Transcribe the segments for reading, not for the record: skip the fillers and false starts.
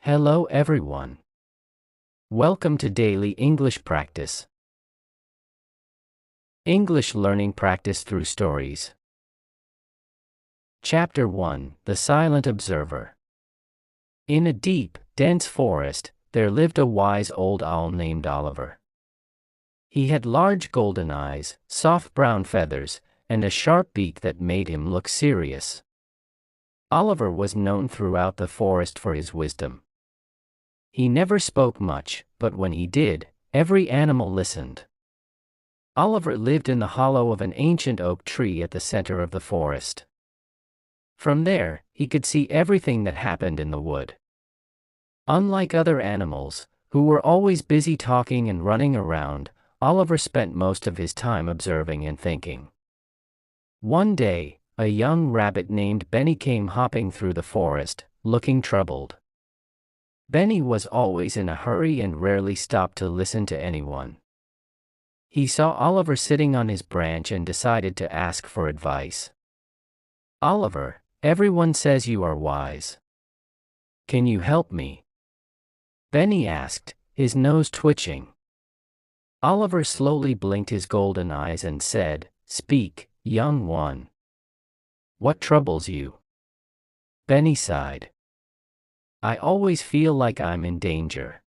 Hello everyone. Welcome to Daily English Practice. English Learning Practice Through Stories. Chapter 1: The Silent Observer. In a deep, dense forest, there lived a wise old owl named Oliver. He had large golden eyes, soft brown feathers, and a sharp beak that made him look serious. Oliver was known throughout the forest for his wisdom. He never spoke much, but when he did, every animal listened. Oliver lived in the hollow of an ancient oak tree at the center of the forest. From there, he could see everything that happened in the wood. Unlike other animals, who were always busy talking and running around, Oliver spent most of his time observing and thinking. One day, a young rabbit named Benny came hopping through the forest, looking troubled. Benny was always in a hurry and rarely stopped to listen to anyone. He saw Oliver sitting on his branch and decided to ask for advice. "Oliver, everyone says you are wise. Can you help me?" Benny asked, his nose twitching. Oliver slowly blinked his golden eyes and said, "Speak, young one. What troubles you?" Benny sighed. "I always feel like I'm in danger.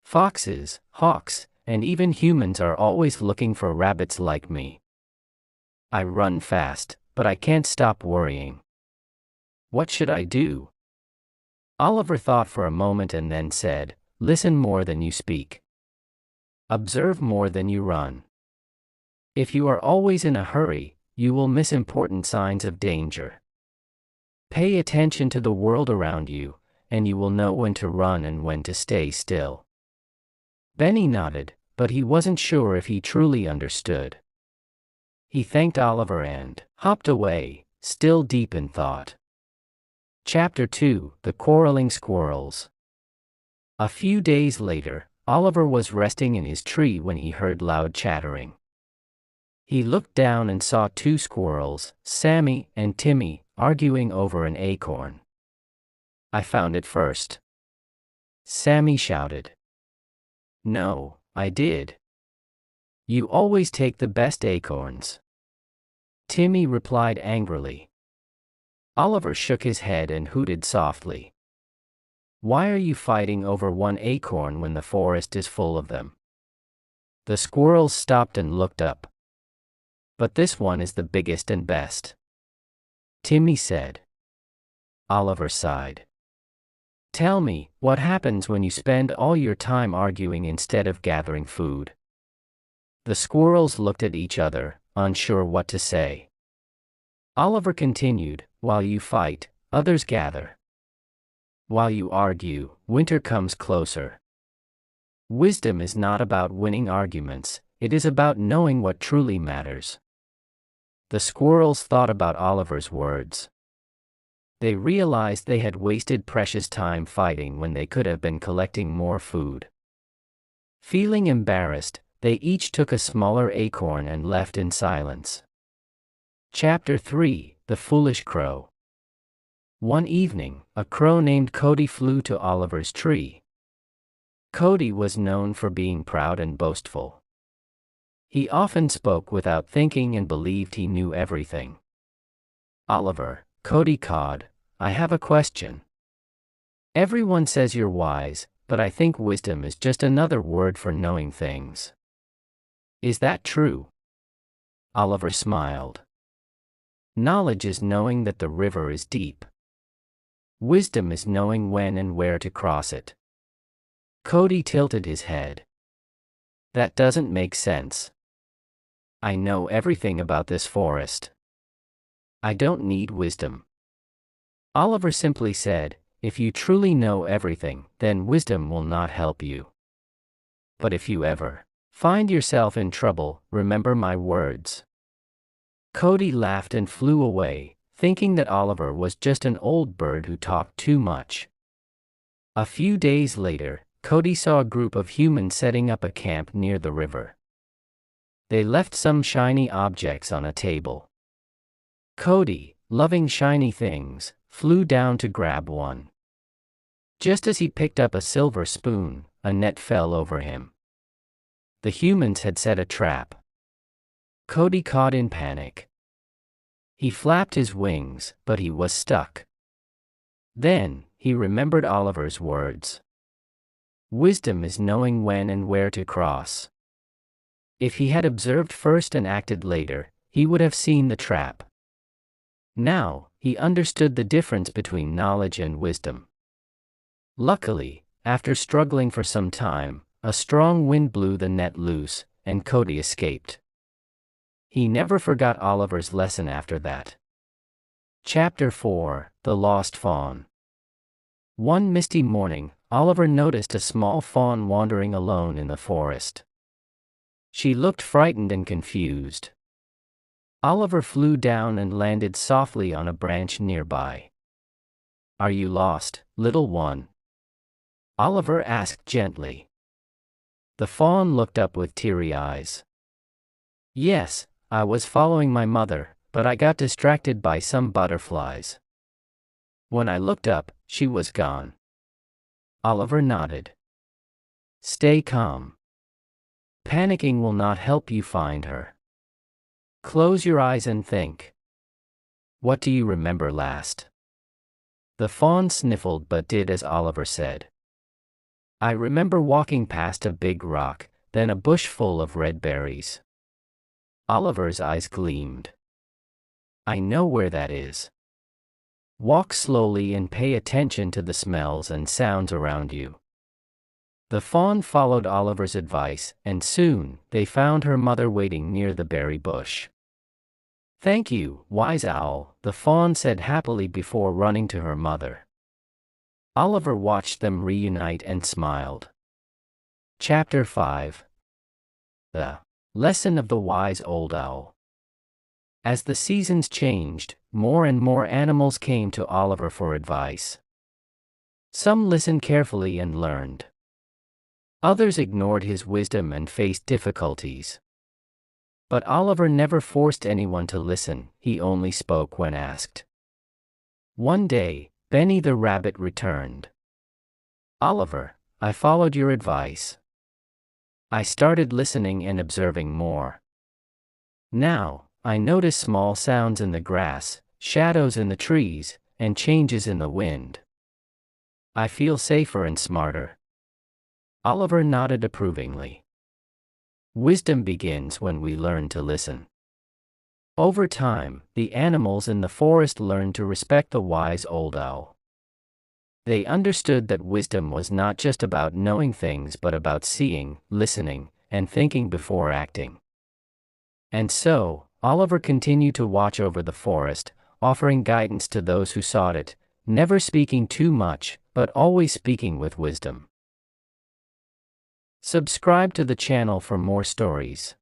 Foxes, hawks, and even humans are always looking for rabbits like me. I run fast, but I can't stop worrying. What should I do?" Oliver thought for a moment and then said, "Listen more than you speak. Observe more than you run. If you are always in a hurry, you will miss important signs of danger. Pay attention to the world around you, and you will know when to run and when to stay still." Benny nodded, but he wasn't sure if he truly understood. He thanked Oliver and hopped away, still deep in thought. Chapter 2: The Quarreling Squirrels. A few days later, Oliver was resting in his tree when he heard loud chattering. He looked down and saw two squirrels, Sammy and Timmy, arguing over an acorn. "I found it first," Sammy shouted. "No, I did. You always take the best acorns," Timmy replied angrily. Oliver shook his head and hooted softly. "Why are you fighting over one acorn when the forest is full of them?" The squirrels stopped and looked up. "But this one is the biggest and best," Timmy said. Oliver sighed. "Tell me, what happens when you spend all your time arguing instead of gathering food?" The squirrels looked at each other, unsure what to say. Oliver continued, "While you fight, others gather. While you argue, winter comes closer. Wisdom is not about winning arguments, it is about knowing what truly matters." The squirrels thought about Oliver's words. They realized they had wasted precious time fighting when they could have been collecting more food. Feeling embarrassed, they each took a smaller acorn and left in silence. Chapter 3: The Foolish Crow. One evening, a crow named Cody flew to Oliver's tree. Cody was known for being proud and boastful. He often spoke without thinking and believed he knew everything. "Oliver," Cody cawed, "I have a question. Everyone says you're wise, but I think wisdom is just another word for knowing things. Is that true?" Oliver smiled. "Knowledge is knowing that the river is deep. Wisdom is knowing when and where to cross it." Cody tilted his head. "That doesn't make sense. I know everything about this forest. I don't need wisdom." Oliver simply said, "If you truly know everything, then wisdom will not help you. But if you ever find yourself in trouble, remember my words." Cody laughed and flew away, thinking that Oliver was just an old bird who talked too much. A few days later, Cody saw a group of humans setting up a camp near the river. They left some shiny objects on a table. Cody, loving shiny things, flew down to grab one. Just as he picked up a silver spoon, a net fell over him. The humans had set a trap. Cody caught in panic. He flapped his wings, but he was stuck. Then, he remembered Oliver's words. Wisdom is knowing when and where to cross. If he had observed first and acted later, he would have seen the trap. Now, he understood the difference between knowledge and wisdom. Luckily, after struggling for some time, a strong wind blew the net loose, and Cody escaped. He never forgot Oliver's lesson after that. Chapter 4: The Lost Fawn. One misty morning, Oliver noticed a small fawn wandering alone in the forest. She looked frightened and confused. Oliver flew down and landed softly on a branch nearby. "Are you lost, little one?" Oliver asked gently. The fawn looked up with teary eyes. "Yes, I was following my mother, but I got distracted by some butterflies. When I looked up, she was gone." Oliver nodded. "Stay calm. Panicking will not help you find her. Close your eyes and think. What do you remember last?" The fawn sniffled but did as Oliver said. "I remember walking past a big rock, then a bush full of red berries." Oliver's eyes gleamed. "I know where that is. Walk slowly and pay attention to the smells and sounds around you." The fawn followed Oliver's advice, and soon, they found her mother waiting near the berry bush. "Thank you, wise owl," the fawn said happily before running to her mother. Oliver watched them reunite and smiled. Chapter 5: The Lesson of the Wise Old Owl. As the seasons changed, more and more animals came to Oliver for advice. Some listened carefully and learned. Others ignored his wisdom and faced difficulties. But Oliver never forced anyone to listen, he only spoke when asked. One day, Benny the rabbit returned. "Oliver, I followed your advice. I started listening and observing more. Now, I notice small sounds in the grass, shadows in the trees, and changes in the wind. I feel safer and smarter." Oliver nodded approvingly. Wisdom begins when we learn to listen. Over time, the animals in the forest learned to respect the wise old owl. They understood that wisdom was not just about knowing things but about seeing, listening, and thinking before acting. And so, Oliver continued to watch over the forest, offering guidance to those who sought it, never speaking too much, but always speaking with wisdom. Subscribe to the channel for more stories.